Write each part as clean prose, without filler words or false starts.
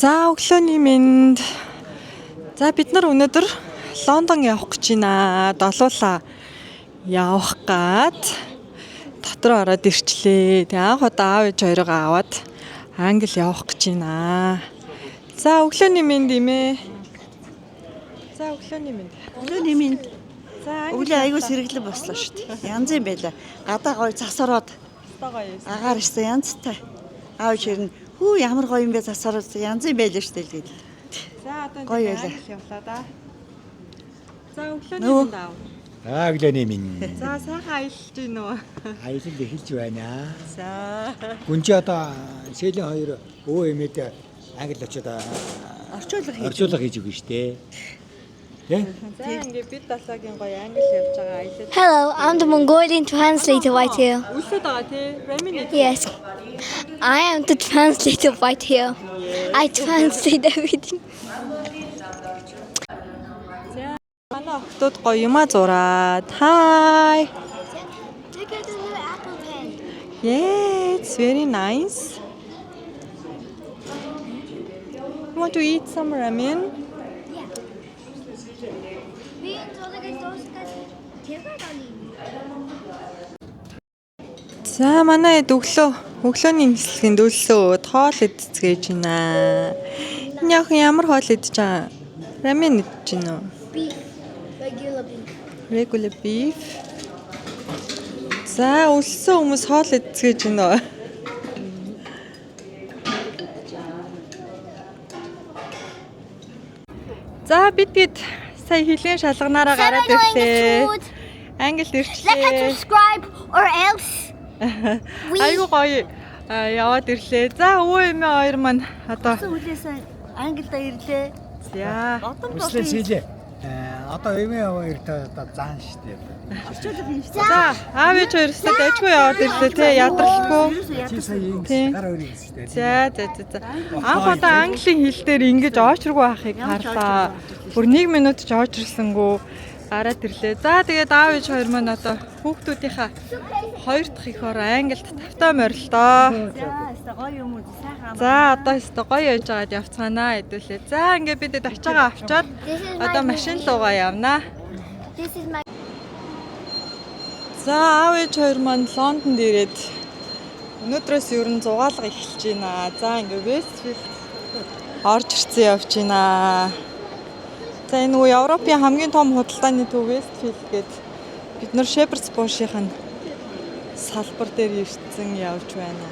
За өглөөний мэнд. За бид нар өнөөдөр Лондон явах гэж байна. Долуулаа явах гад дотор ороод ирчлээ. Тэгээ анх удаа аав ээж хоёроо аваад Англи явах гэж байна. За өглөөний мэнд имээ. За өглөөний мэнд. Өглөөний минь За өглөө аягүй сэргэлэн бослоо шүү дээ. Янз юм байла. Гадаа гоё цас ороод агаар ирсэн янзтай. Аав чирнэ. Хүү ямар гоё юм бэ цас ороод янз юм байла шүү дээ. За одоо гоё байлаа. явлаа да. За өглөөний мэнд аав. Өглөөний минь. За сайхан аялж гин үү? Аялал эхэлж байна. За. Гүн чи одоо сүүлийн хоёр өвөө эмээд англи очоод орчуулга хийж өгнө шүү дээ. Тэ? За ингээ бид далаагийн гоё англи явж байгаа аялал. Hello, I'm the Mongolian translator right here. Үлсээд байгаа тий. Рамин. Yes, I am the translator right here. I translate everything. Манай охтууд гоё юма зураад. Hi. Look at the little apple pen. Yeah, it's very nice. You want to eat some ramen? За манай өглөөний нислэгэнд өлсөө тоол идцгээж байна. Энэ яг ямар хоол идэж байгаа? Рамен идэж байна уу? Beef, regular beef. Regular beef. За өлсөө хүмүүс хоол идцгээж байна уу? За бид сая хилийн шалганаараа гараад ирлээ. Англи ирчлээ. Subscribe or else. Айгуу гоё яваад ирлээ. За өвөө эмээ хоёр маань одоо Үлээсээ англида ирлээ. за Үслээ сэлээ. Одоо эмээ хоёртой одоо заан шүү дээ. Орчуулга хийж за аав ээж хоёрсоо дайггүй яваад ирлээ те ядралгүй. Чи сая юм Тийм. гар өрийг шүү дээ. За. Анх удаа английн хэл дээр ингэж оочргүй байхыг харлаа. Бүр 1 минут ч оочрлсангүй гараад ирлээ. За тэгээд аав ээж хоёр маань одоо хүүхдүүдийнхаа хоёр дахь их ороо англид тавтай морилдоо. За, гоё юм уу? Сайхан. За одоо өстө гоё яж байгаад явцгаанаа хэдүүлээ. За ингээд бид ачаагаа авчаад одоо машин руугаа явнаа. This is my. За аав ээж хоёр маань Лондонд ирээд өнөөдрөөс ер нь зугаалга эхэлж байна. За ингээд Westfield орж ирсэн явж байна. За энэ нөгөө Европын хамгийн том худалдааны төв Westfield гээд бид нар Shepherd's Bush-ийн салбар дээр ирсэн явж байна.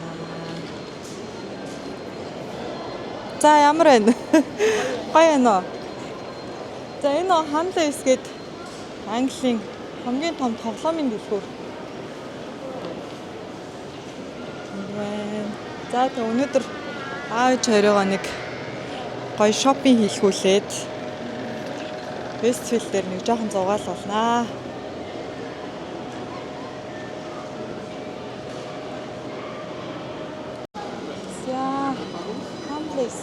За ямар байна? Гоё байна уу? За энэ Hamleys гээд Английн хамгийн том тоглоомын дэлгүүр. За тэг өнөөдөр аавч хоёроо нэг гоё шопинг хийлгүүлээд Westfield дээр нэг жоохон зугаал болнаа. За Hamleys.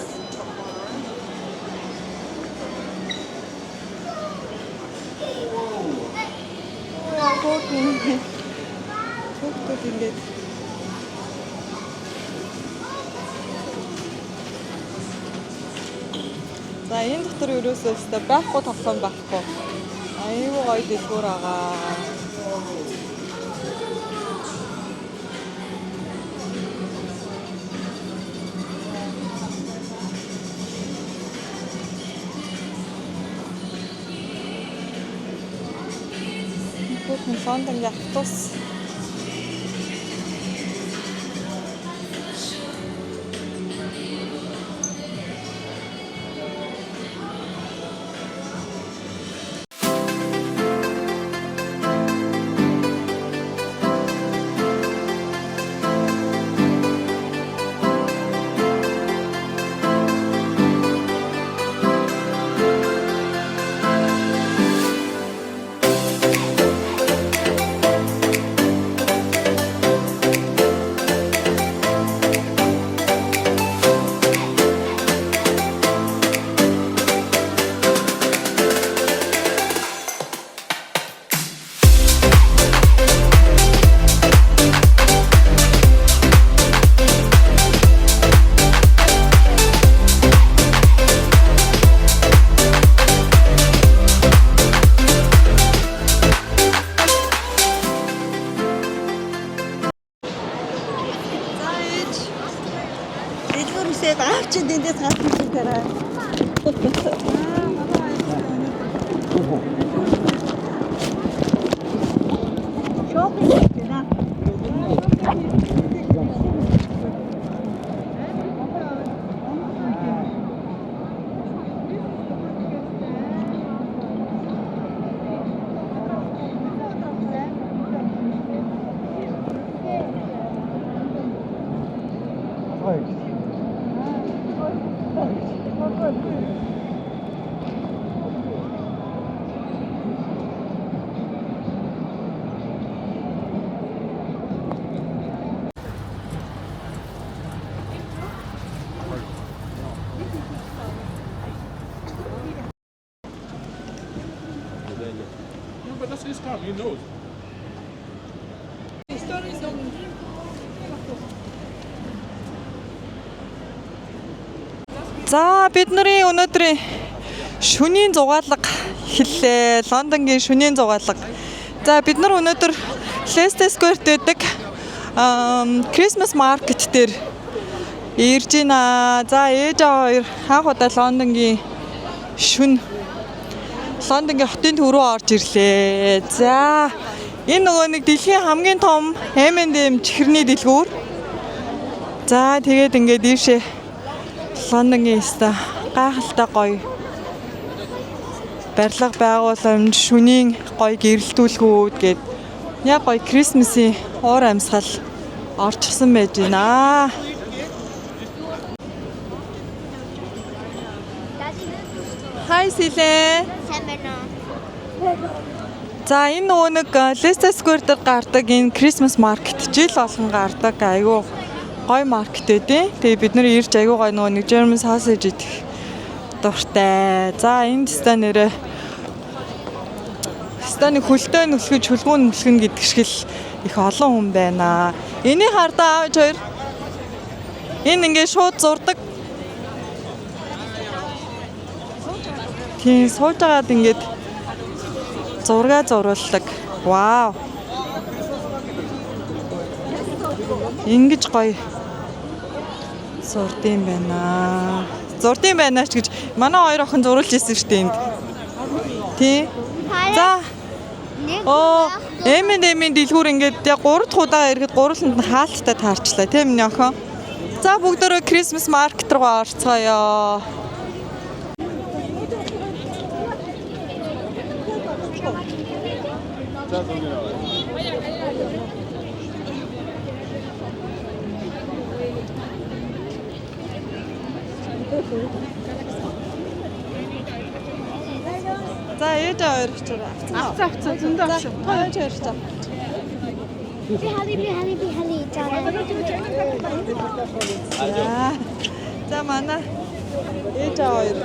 Хүүхдүүд ингээд за энэ дотор ерөөсөө өстой байхгүй тоглоом байхгүй. Аюу гоё дэлгүүр байгаа. Бүгд Лондон явтус. чи дэндээс гарсан юм дээрээ. Шопинг гэнэ. But that's his car, you know. За бид нарын өнөөдрийн шөнийн зугаалга хэллээ. Лондонгийн шөнийн зугаалга. За бид нар өнөөдөр Leicester Square дэдэг Christmas market дээр ирж байна. За ээж аваа хоёр анх удаа Лондонгийн Лондонгийн хотын төв рүү орж ирлээ. За энэ нөгөө нэг дэлхийн хамгийн том M&M чихэрний дэлгүүр. За тэгээд ингээд ийшээ Лондонгийн ста гайхалтай гоё барилга байгууламж, шөнийн гоё гэрэлтүүлгүүд гээд яг гоё Крисмсийн уур амьсгал орчихсон байж байна. Hi Силэ. За энэ нөгөө нэг Leicester Square дээр гардаг энэ Christmas market жил болгон гардаг айгүй гоё маркет үү. Тэгээ бид нэр ирж айгүй гоё нөгөө нэг German sausage идэх дуртай. За энэ ста нэрээ станы хөлтөө нүлгэж хөлгүүн нүлгэн гэдэг шиг л их олон хүн байна. Энийг хардаа аавч хоёр. Энэ ингээд шууд зурдаг. Тийм сууж агаад ингээд зураг зурулдаг. Вау. Ингэж гоё зурдсан байна. Зурдсан байна ч гэж манай хоёр охин зурулж ирсэн шүү дээ энд. Тий. За. M&M-ийн дэлгүүр ингээд яг 3 дахь удаа ирэхэд гурваланд нь хаалттай таарчлаа тийм миний охин. За бүгдөө Christmas market руу орцгоё. За ээж аваар ч авцаа зөндөө авчих. Хоёр ч авчих. Би хали жаа. За манай ээж аваар.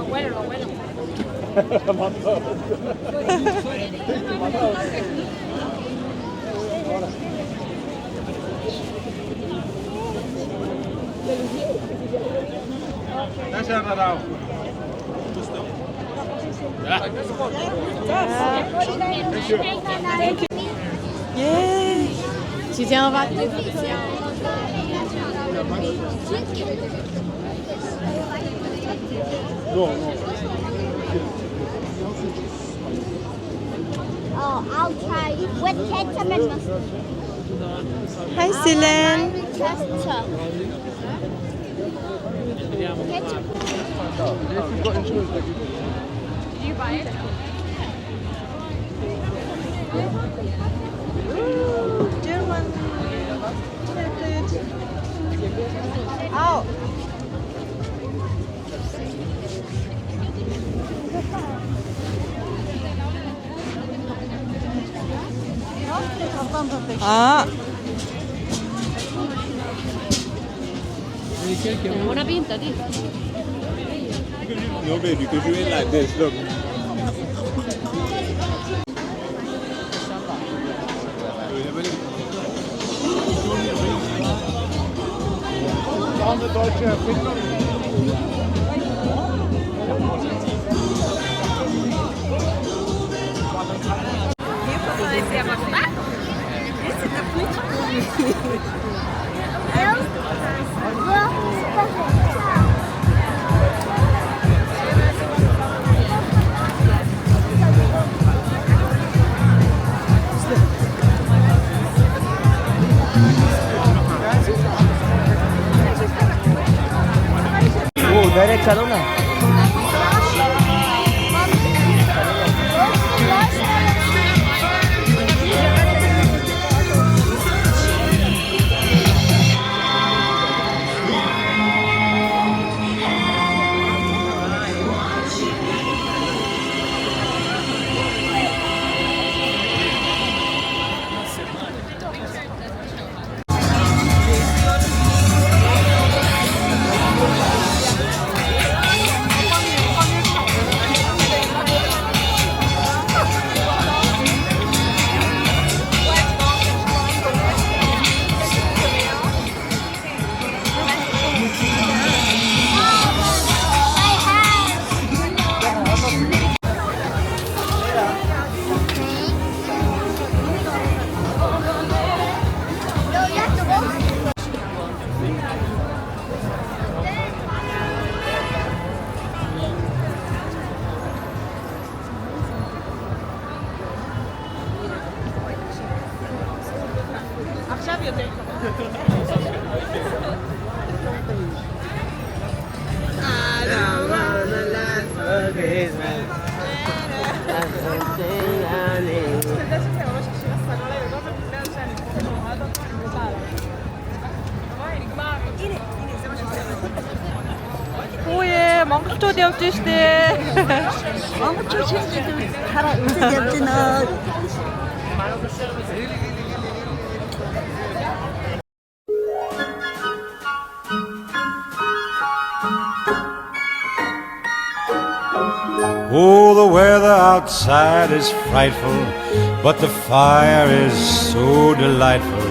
Yeah. Tu tiens en va. Oh, I'll try with ketchup and mustard. Hi Silen. Ketchup. Do you buy it? German. Ow. Ah. Buona pinta, di. No, baby, because you ain't like this. Look. Deutsche Erfindung. 오예 монголчууд явж штэ. Монголчууд шинжилгээ хараа үзэж явж байна. Oh, the weather outside is frightful, but the fire is so delightful.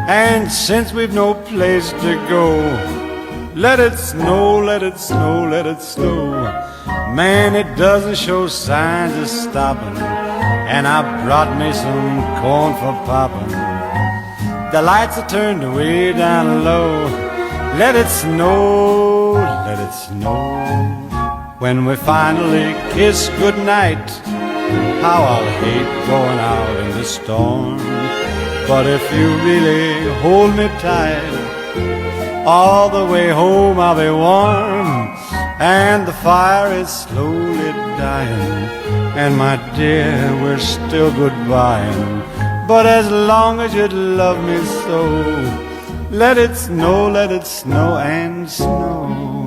And since we've no place to go, let it snow, let it snow, let it snow. Man, it doesn't show signs of stopping, and I brought me some corn for popping. The lights are turned way down low. Let it snow, let it snow. When we finally kiss goodnight, how I'll hate going out in the storm. But if you really hold me tight, all the way home I'll be warm. And the fire is slowly dying, and my dear, we're still goodbying. But as long as you love me so, let it snow and snow.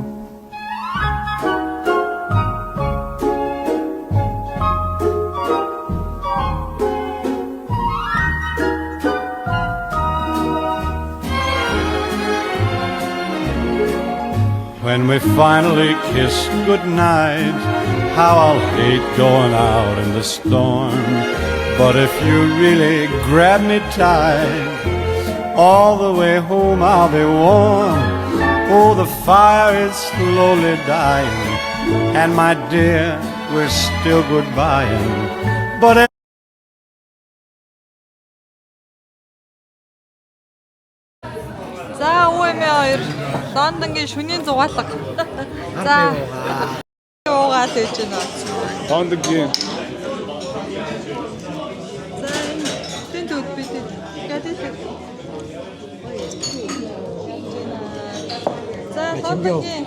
When we finally kiss goodnight, how I'll hate going out in the storm. But if you really grab me tight, all the way home I'll be warm. Oh, the fire is slowly dying, and my dear, we're still goodbying. But За өвөө Лондонгийн шөнийн зугаалга. За уугаад ээж байна. Лондонгийн Тэнд үтбит. Гадаа. За Лондонгийн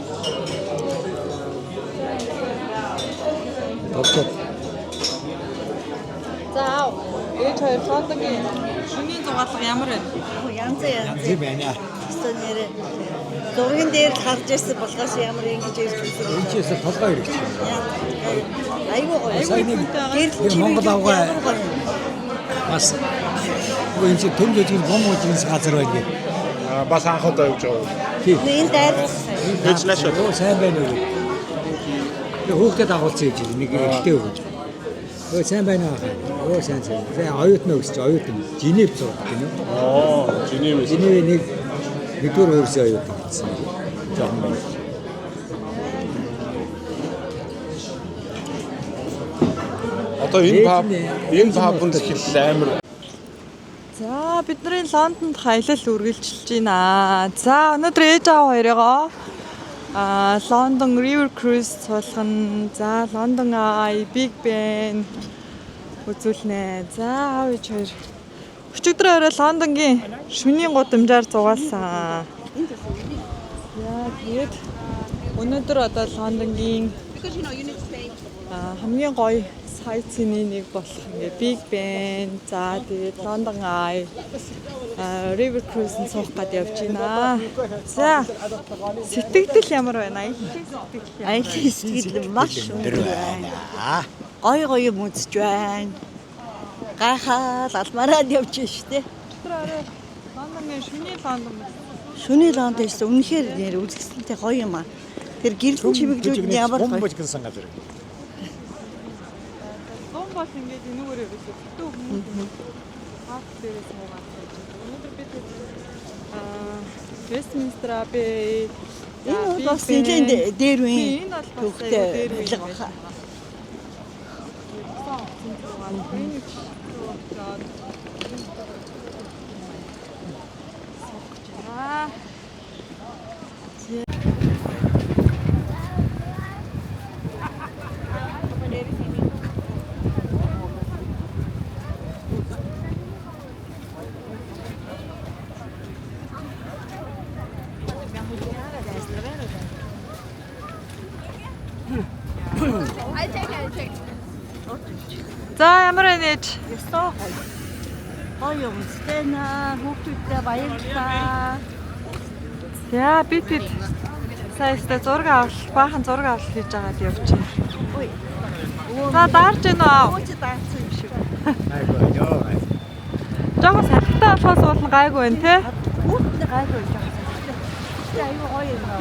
За ээж хоёр Лондонгийн шөнийн зугаалга ямар вэ? Янз янз байна. өстө нэрээ. Зургийн дээр л харж ирсэн болохоос ямар ингэж ирж үзсэн. Энэчээс толгой ирэх чинь. Айгуу гоё. Гэрэл Монгол авгаа бас энэ чинь төмж үжиг бом үжигс газар байг. бас анхудаа явж байгаа. Тийм. Энэ дээр Оо сайн байна уу. Тэгээ хүүхдэд агуулсан юм чинь нэг ихтэй өгөөж. Өө сайн байна аа. Оо сайн. Тэгээ оюутан өгсөж оюутан Женев зурдаг гинэ. Женев. Женев нэгдүгээр өөрсөө оюутан гэсэн. Жохон байна. Одоо энэ пабнд ихэл амар. За бидний Лондонд хаялал үргэлжилж байна. За өнөөдөр ээж аав хоёроо London River Cruise суулгана. За London Eye, Big Ben үзүүлнэ. За аав ээж хоёр өчигдөр орой Лондонгийн шөнийн гудамжаар зугаалсан. Яа тэгээд Өнөөдөр одоо Лондонгийн хамгийн гоё сайтны нэг болох ингээ Big Ben, за тэгээд London Eye, River Cruise-ын суух гээд явж байна. За сэтгэл ямар байна? Аялал сэтгэл маш өндөр байна. Гой гоё юм үзэж байна. Гайхаад алмараад явж штэ. Лондонгийн шүний Лондон. Шүний Лондон гэсэн үнэхээр нэр үзэсгэлэнтэй гоё юм аа. Тэр гэрэлтэн чимэглүүд нь ямар гоё. гэсэн газар. Лондон бол ингээд энүүгээрээ биш үү? Парк дээрээс муугаад байж байна. Өнөөдөр бид Westminster Abbey Энэ бас нэлээд дээр үе. Энэ бол бас Төвхтэй дээр үе ажиллах баха. За ямар байна ээж? Ястаа гоё. Гоё юмстэй наа, хүүхдүүдтэй баярлалаа. За бид саястай зураг авах, баахан зураг авах хийж байгаад явчихъя. Ой. За даарж гэнэ үү? Өөч даацсан юм шиг. Айгүй ёо. Жогоо салхитай болохоос уулна гайгүй байна те. Хүүхдтэй гайгүй байж байгаа. Тэ аюу гоё юм аа.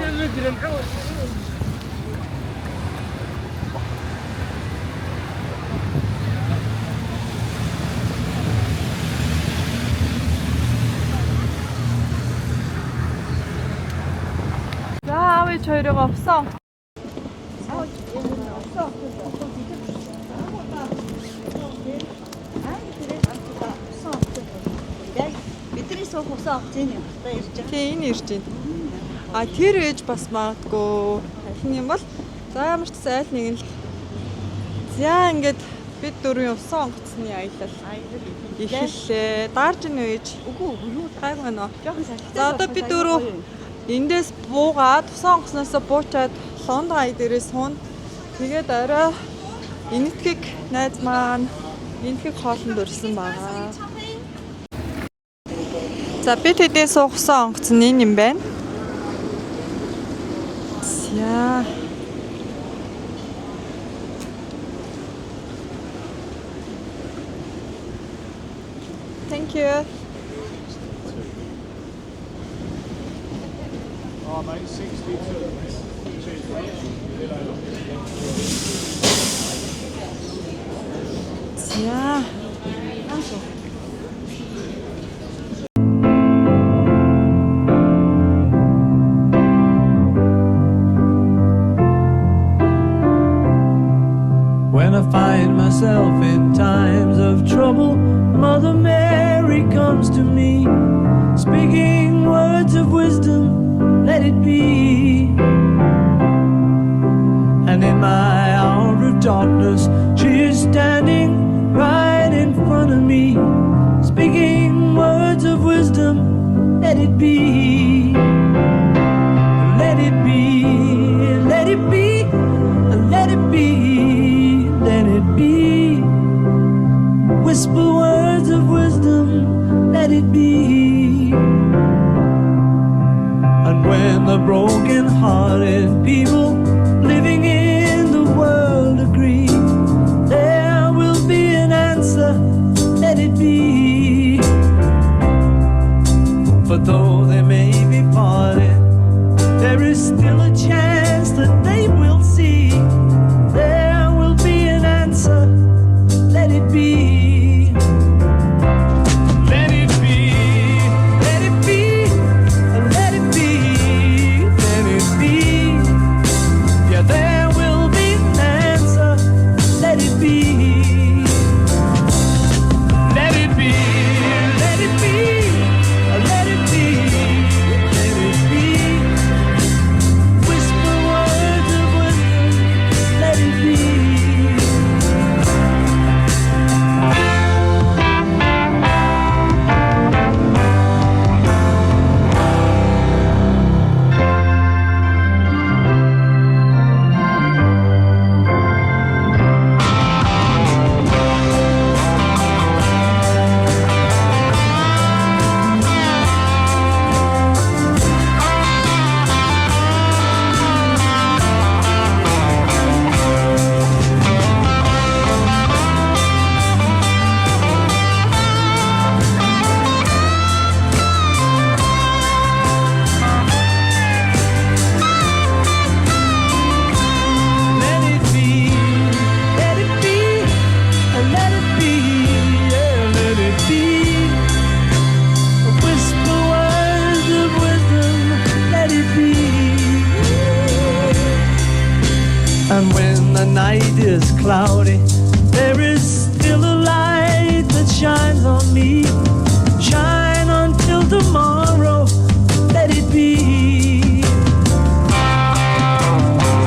За аавч хоёроо овсон. Яг бидний суух усаа авч ийн юм. Та ирж байгаа. Тий энэ ирж байна. А тэр ээж бас магадгүй аль юм бол за ямар ч сайн аль нэг нь л. За ингээд бид дөрвөн овсон онгоцны аялал. Ихэллээ. Даарж ийн ээж. Үгүй юу Гайгүй байна уу? жоохон салхитай. За одоо бид дөрөв эндээс буугаад усан онгоцноос буучаад Лондон ай дээрээ суун. Тэгээд орой энэтхэг найз маань энэтхэг хоолнд өрсөн байгаа. За бид хэдийн суугсан онгоц нь энэ юм байна. За. Thank you. Oh, mate, 62. За. When I find myself in times of trouble, Mother Mary comes to me, speaking words of wisdom, let it be. And in my hour of darkness, she is standing right in front of me, speaking words of wisdom, let it be. Let it be, let it be, let it be, let it be. Whisper words of wisdom, let it be. And when the broken-hearted people living in the world agree, there will be an answer, let it be. For though there may be And when the night is cloudy, there is still a light that shines on me. Shine until tomorrow, let it be.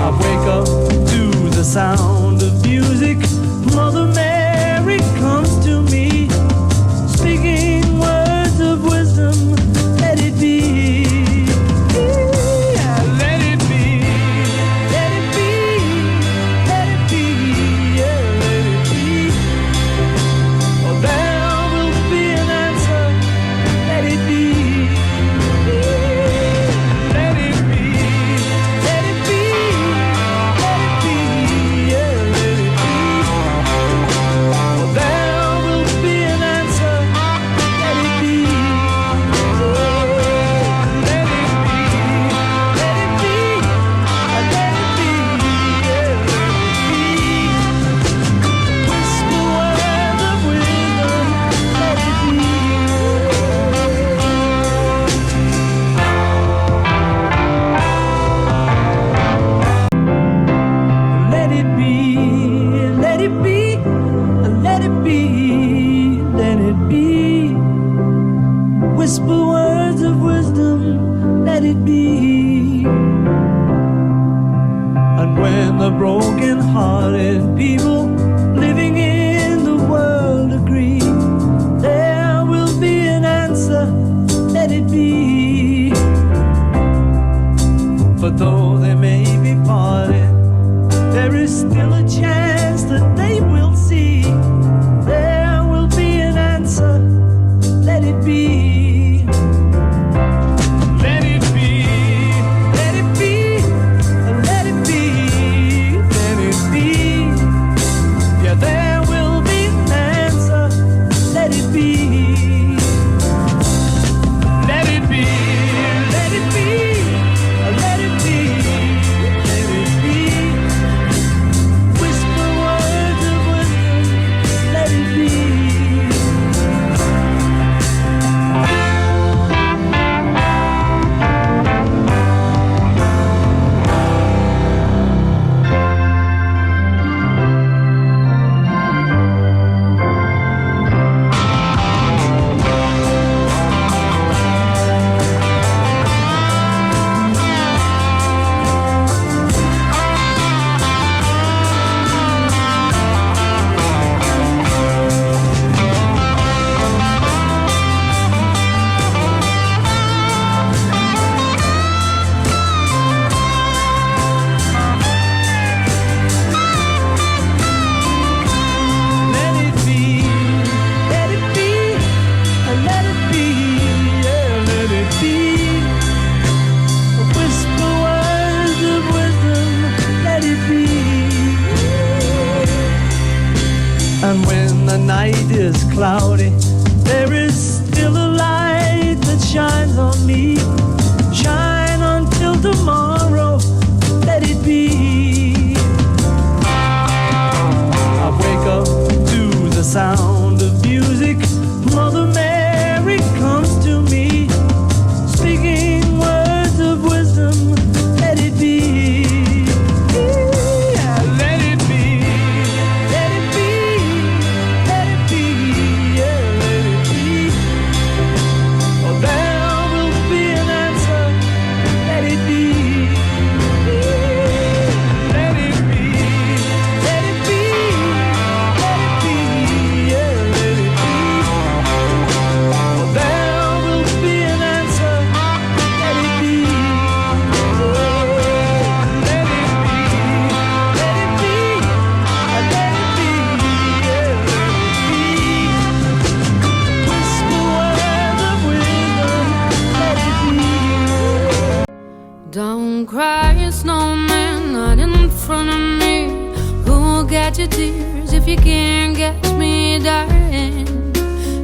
I wake up to the sound of music. Mother Mary comes to me, speaking words of wisdom, let it be. Whisper words of wisdom, let it be. And when the broken-hearted people living in the world agree, there will be an answer, let it be. For though they may be parted, there is still a chance that they will see. There will be an answer, let it be. And when the night is cloudy, there is still a light that shines on me. Shine until tomorrow, let it be. I wake up to the sound of music. Mother Mary comes to me, speaking words of wisdom, let it be. Don't cry, snowman, not in front of me. Who'll get your tears if you can't catch me, darling?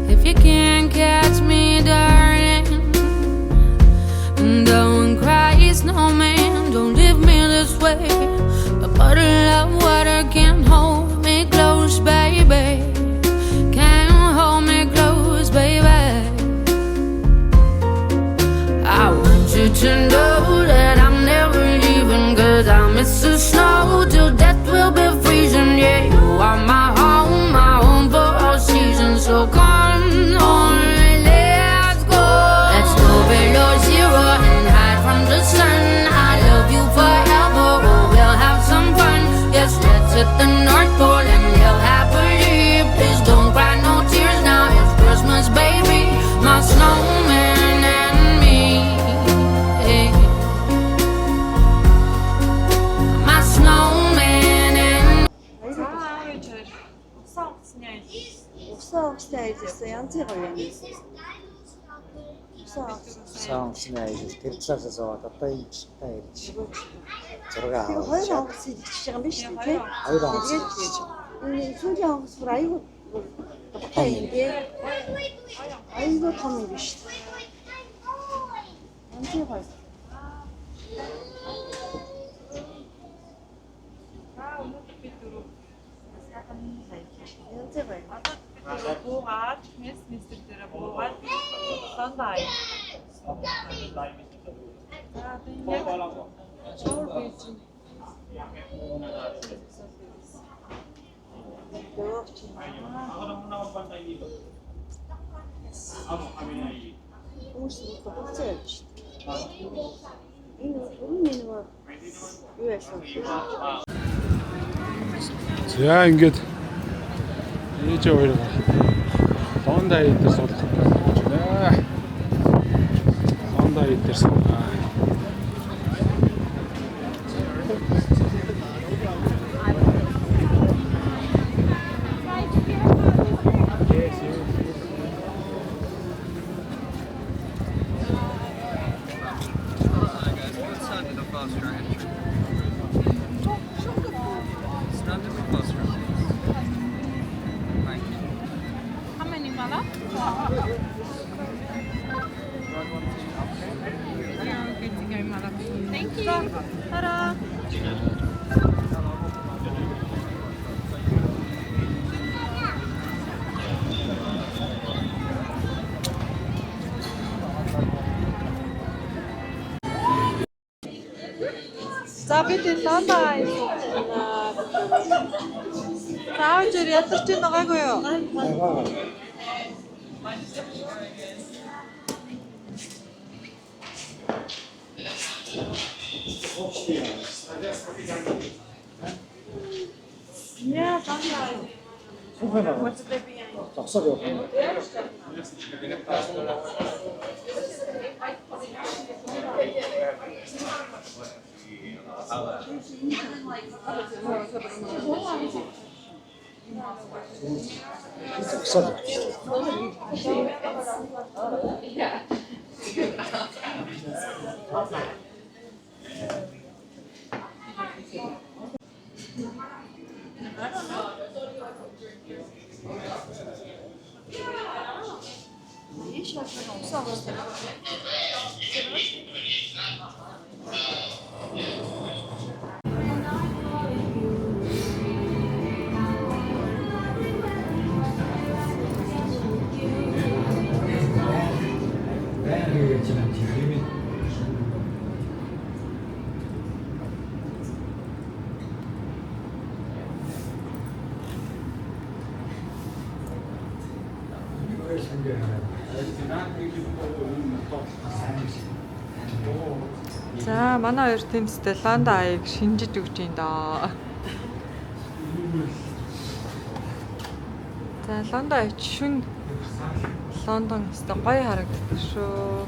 If you can't catch me, darling. Don't cry, snowman, don't leave me this way. A bottle of water can't hold me close, baby. Can't hold me close, baby. I want you to know that I'm never leaving, 'cause I miss the snow till онгоцтой ажилласан янзын гоё юм. Сонгоцны ажил тэр талаас аваад одоо энэ та ярьж 6 Тэгээ аваад. хоёр онгоц идчихэж байгаа юм биш үү те? Хоёр онгоц. Тэгээд сүүлийн онгоц бүр аюу дутаа юм те. Аюу том юм биш үү? Янзын гоё. Янзын гоё. Буугаад мессер дээр буугаад лондоо. Хүмүүс бодсон явж шүү дээ. Энэ нэг юу яасан бэ? За ингээд ээж хоёр лондоо дээр суулгах гэж байна. Лондоо дээр суулгах. How many mala? Thank you. Тара. За бид лондоо аяа. Таавчэр ядарч байгаагүй юу? Яа, лондоо. Зогсоод явах. Зогсоод. За манай хоёр тэмцтэй лондоо аяг шинжиж өгч юм даа. За лондоо аяг шүн Лондон өстө гоё харагддаг шүү.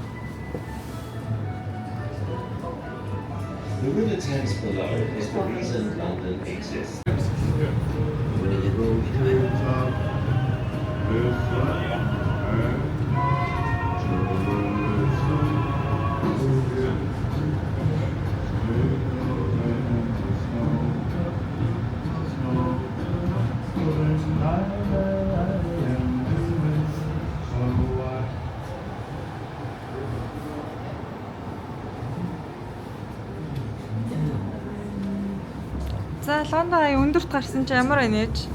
The river Thames below is the reason London exists. When you go through За лондон аяа өндөрт гарсан чи ямар байна ээж?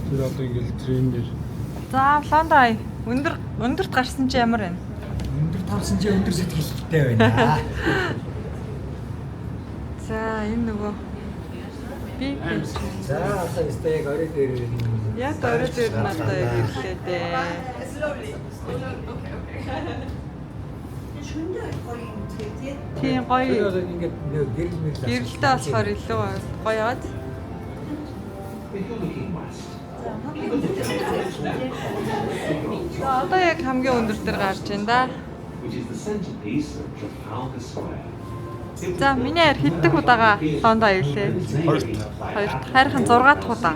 Тэр одоо ингээл трендер. За лондон аяа өндөрт гарсан чи ямар байна? Өндөрт гарсан чи өндөр сэтгэлтэй байна. За энэ нөгөө би За одоо өстө яг орой дээр яг орой дээр надад ирлээ дээ. Тийм гоё. ингээд гэрэл мэрэл Гэрэлтэй болохоор илүү гоё яваад. За одоо яг хамгийн өндөр дээр гарч байна да. Which is the centerpiece of Trafalgar Square. За миний хайр хэддэг удаага Лондон аяллаа? 2 дахь. Хайрхан 6 дахь удаа.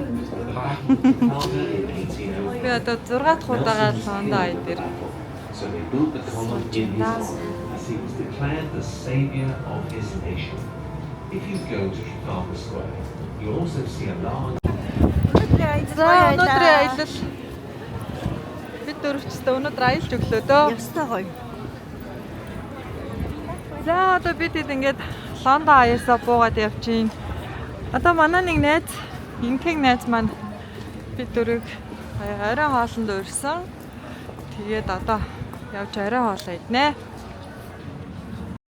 Би одоо 6 дахь удаага Лондон аяд дээр. So they built the column in his honor as he was declared the savior of his nation. If you go to Trafalgar Square, you'll also see a large За өнөөдрийн аялал бид дөрөвчтэй өнөөдөр аялж өглөө дөө. Ёстой гоё. За одоо бид ингээд Лондон аяасаа буугаад явчихин. Одоо манай нэг найз, инкэг найз маань бид дөрөв орой хоолнд урьсан. Тэгээд одоо явж орой хоолоо иднэ.